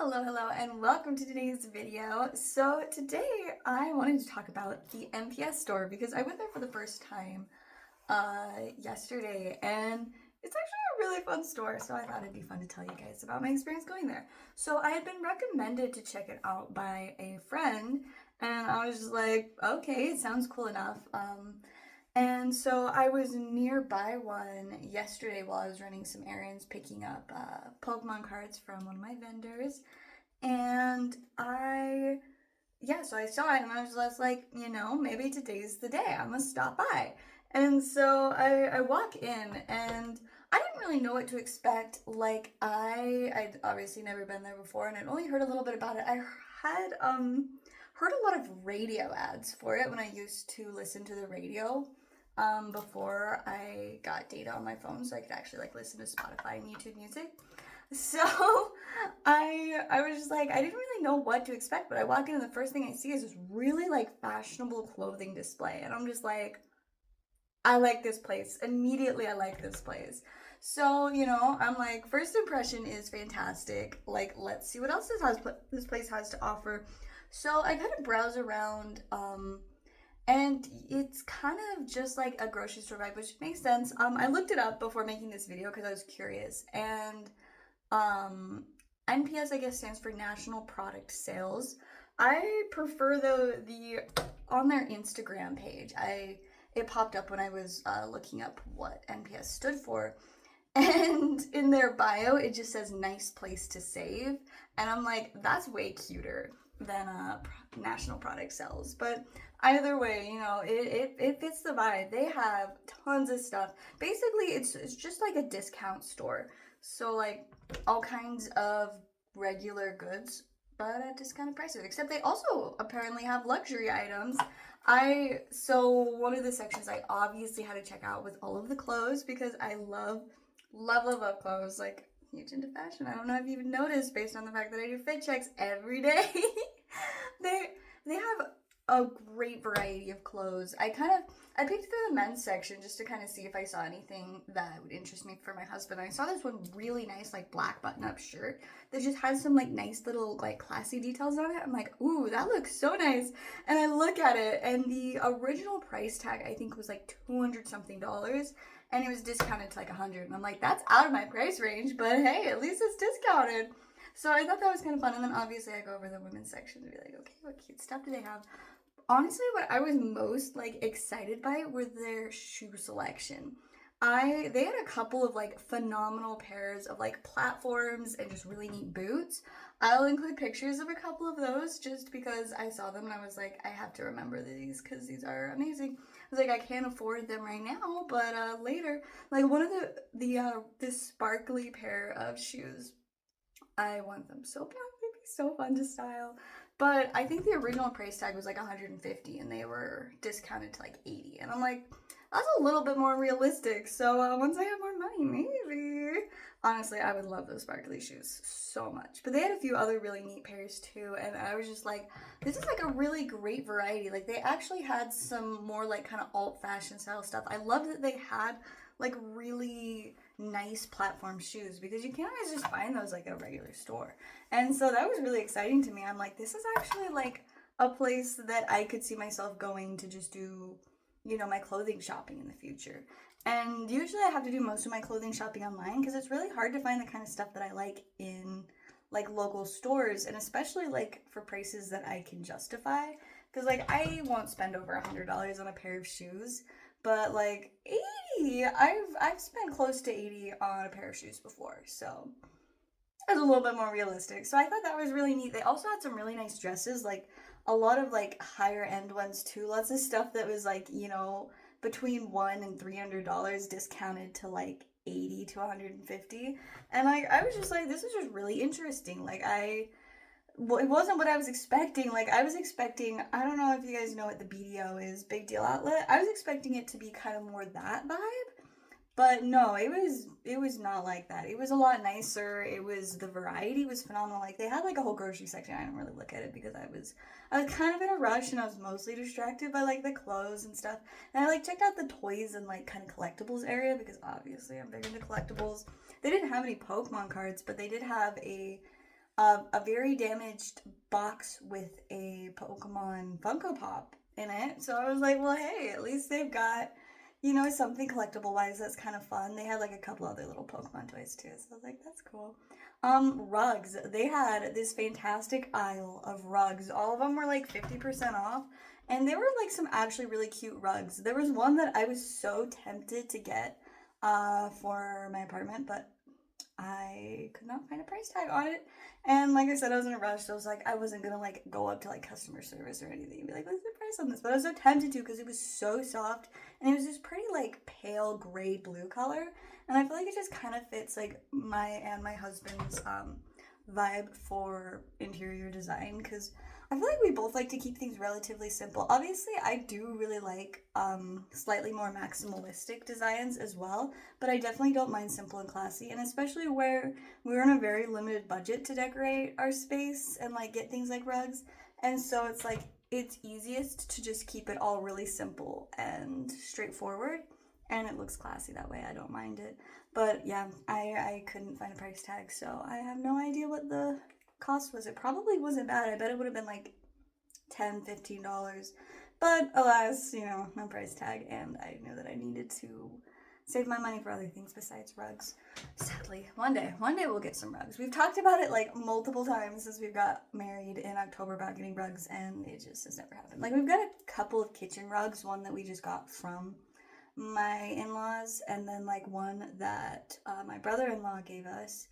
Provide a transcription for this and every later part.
Hello, and welcome to today's video. So today I wanted to talk about the NPS store because I went there for the first time yesterday, and it's actually a really fun store, so I thought it'd be fun to tell you guys about my experience going there. So I had been recommended to check it out by a friend, and I was just like, okay, it sounds cool enough. And so I was nearby one yesterday while I was running some errands, picking up Pokemon cards from one of my vendors. And so I saw it and I was just like, maybe today's the day. I'm gonna stop by. And so I walk in and I didn't really know what to expect. Like I'd obviously never been there before and I'd only heard a little bit about it. I had heard a lot of radio ads for it when I used to listen to the radio before I got data on my phone so I could actually like listen to Spotify and YouTube music. So I was just like, I didn't really know what to expect, but I walk in and the first thing I see is this really like fashionable clothing display. And I'm just like, I like this place. Immediately I like this place. So, I'm like, first impression is fantastic. Like, let's see what else this place has to offer. So I kind of browse around, and it's kind of just like a grocery store vibe, which makes sense. I looked it up before making this video because I was curious, and NPS, I guess, stands for National Product Sales. I prefer the on their Instagram page. It popped up when I was looking up what NPS stood for, and in their bio it just says "nice place to save," and I'm like, that's way cuter than National Product Sales. But either way, it fits the vibe. They have tons of stuff. Basically, it's just like a discount store. So like all kinds of regular goods, but at discounted prices. Except they also apparently have luxury items. So one of the sections I obviously had to check out was all of the clothes because I love clothes. Like, huge into fashion. I don't know if you've noticed based on the fact that I do fit checks every day. they have a great variety of clothes. I picked through the men's section just to kind of see if I saw anything that would interest me for my husband. I saw this one really nice like black button-up shirt that just has some like nice little like classy details on it. I'm like, ooh, that looks so nice. And I look at it and the original price tag I think was like $200 something, and it was discounted to like $100. And I'm like, that's out of my price range, but hey, at least it's discounted. So I thought that was kind of fun. And then obviously I go over the women's section to be like, okay, what cute stuff do they have? Honestly, what I was most like excited by were their shoe selection. They had a couple of like phenomenal pairs of like platforms and just really neat boots. I'll include pictures of a couple of those just because I saw them and I was like, I have to remember these because these are amazing. I was like, I can't afford them right now, but later. Like one of this sparkly pair of shoes, I want them so bad. They'd be so fun to style. But I think the original price tag was like $150 and they were discounted to like $80. And I'm like, that's a little bit more realistic. So once I have more money, maybe. Honestly, I would love those sparkly shoes so much. But they had a few other really neat pairs too. And I was just like, this is like a really great variety. Like they actually had some more like kind of alt fashion style stuff. I loved that they had like really nice platform shoes because you can't always just find those like at a regular store. And so that was really exciting to me. I'm like, this is actually like a place that I could see myself going to just do, my clothing shopping in the future. And usually I have to do most of my clothing shopping online because it's really hard to find the kind of stuff that I like in like local stores, and especially like for prices that I can justify. Because like I won't spend over $100 on a pair of shoes, but like 80, I've spent close to 80 on a pair of shoes before, so it's a little bit more realistic. So I thought that was really neat. They also had some really nice dresses, like a lot of like higher end ones too. Lots of stuff that was like, between $100 and $300 discounted to like 80 to 150. And like I was just like, this is just really interesting. Like well, it wasn't what I was expecting. Like I was expecting, I don't know if you guys know what the BDO is, Big Deal Outlet. I was expecting it to be kind of more that vibe. But no, it was not like that. It was a lot nicer. The variety was phenomenal. Like they had like a whole grocery section. I didn't really look at it because I was kind of in a rush and I was mostly distracted by like the clothes and stuff. And I like checked out the toys and like kind of collectibles area because obviously I'm big into collectibles. They didn't have any Pokemon cards, but they did have a a very damaged box with a Pokemon Funko Pop in it. So I was like, well, hey, at least they've got, something collectible wise that's kind of fun. They had like a couple other little Pokemon toys too. So I was like, that's cool. Rugs. They had this fantastic aisle of rugs. All of them were like 50% off. And they were like some actually really cute rugs. There was one that I was so tempted to get for my apartment, but I could not find a price tag on it. And like I said, I was in a rush, so I was like, I wasn't gonna like go up to like customer service or anything and be like, what's the price on this? But I was so tempted to because it was so soft and it was this pretty like pale gray blue color. And I feel like it just kind of fits like my and my husband's vibe for interior design because I feel like we both like to keep things relatively simple. Obviously, I do really like slightly more maximalistic designs as well, but I definitely don't mind simple and classy, and especially where we're in a very limited budget to decorate our space and like get things like rugs. And so it's like it's easiest to just keep it all really simple and straightforward, and it looks classy that way. I don't mind it. But yeah, I couldn't find a price tag, so I have no idea what the cost was. It probably wasn't bad. I bet it would have been like $10, $15. But alas, no price tag, and I knew that I needed to save my money for other things besides rugs. Sadly, one day we'll get some rugs. We've talked about it like multiple times since we've got married in October about getting rugs, and it just has never happened. Like we've got a couple of kitchen rugs, one that we just got from my in-laws, and then like one that my brother-in-law gave us.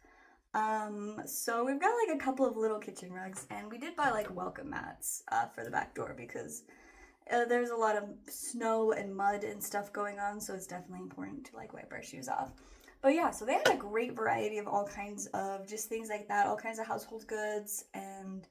So we've got like a couple of little kitchen rugs, and we did buy like welcome mats for the back door because there's a lot of snow and mud and stuff going on, so it's definitely important to like wipe our shoes off. But yeah, so they had a great variety of all kinds of just things like that, all kinds of household goods and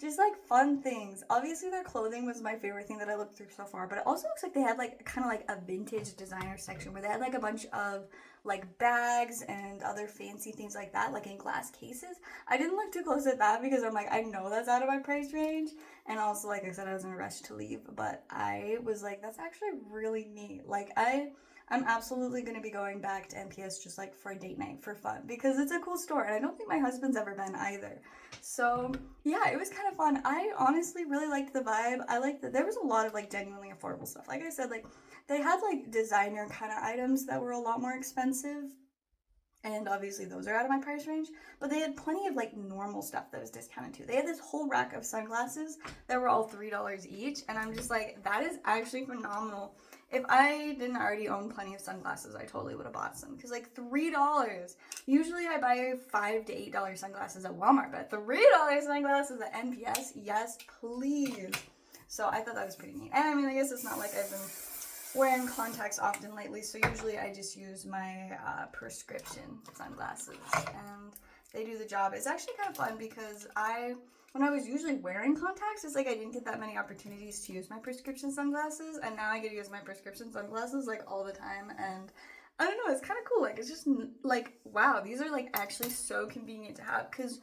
just like fun things. Obviously their clothing was my favorite thing that I looked through so far, but it also looks like they had like kind of like a vintage designer section where they had like a bunch of like bags and other fancy things like that, like in glass cases. I didn't look too close at that because I'm like, I know that's out of my price range. And also, like I said, I was in a rush to leave, but I was like, that's actually really neat. Like I'm absolutely going to be going back to NPS just like for a date night for fun because it's a cool store and I don't think my husband's ever been either. So yeah, it was kind of fun. I honestly really liked the vibe. I liked that there was a lot of like genuinely affordable stuff. Like I said, like they had like designer kind of items that were a lot more expensive. And obviously those are out of my price range, but they had plenty of like normal stuff that was discounted too. They had this whole rack of sunglasses that were all $3 each, and I'm just like, that is actually phenomenal. If I didn't already own plenty of sunglasses, I totally would have bought some because like $3. Usually I buy $5 to $8 sunglasses at Walmart, but $3 sunglasses at NPS, yes please. So I thought that was pretty neat. And I mean, I guess it's not like I've been wearing contacts often lately, so usually I just use my prescription sunglasses and they do the job. It's actually kind of fun because when I was usually wearing contacts, it's like I didn't get that many opportunities to use my prescription sunglasses, and now I get to use my prescription sunglasses like all the time, and I don't know, it's kind of cool. Like, it's just like, wow, these are like actually so convenient to have. Because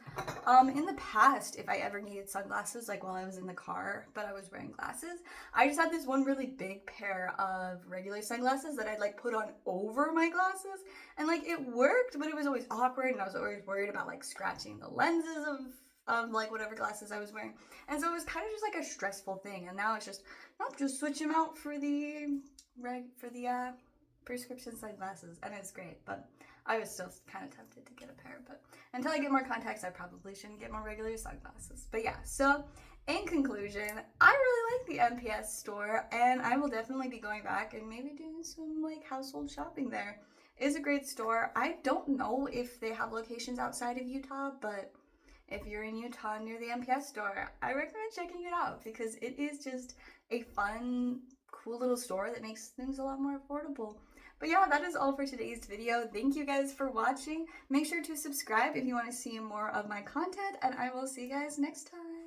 in the past, if I ever needed sunglasses, like while I was in the car, but I was wearing glasses, I just had this one really big pair of regular sunglasses that I'd like put on over my glasses. And like it worked, but it was always awkward. And I was always worried about like scratching the lenses of like whatever glasses I was wearing. And so it was kind of just like a stressful thing. And now it's just, nope, just switch them out for the prescription sunglasses, and it's great. But I was still kind of tempted to get a pair, but until I get more contacts, I probably shouldn't get more regular sunglasses. But yeah, so in conclusion, I really like the NPS store, and I will definitely be going back and maybe doing some like household shopping there. It's a great store. I don't know if they have locations outside of Utah, but if you're in Utah near the NPS store, I recommend checking it out because it is just a fun, cool little store that makes things a lot more affordable. But yeah, that is all for today's video. Thank you guys for watching. Make sure to subscribe if you want to see more of my content, and I will see you guys next time.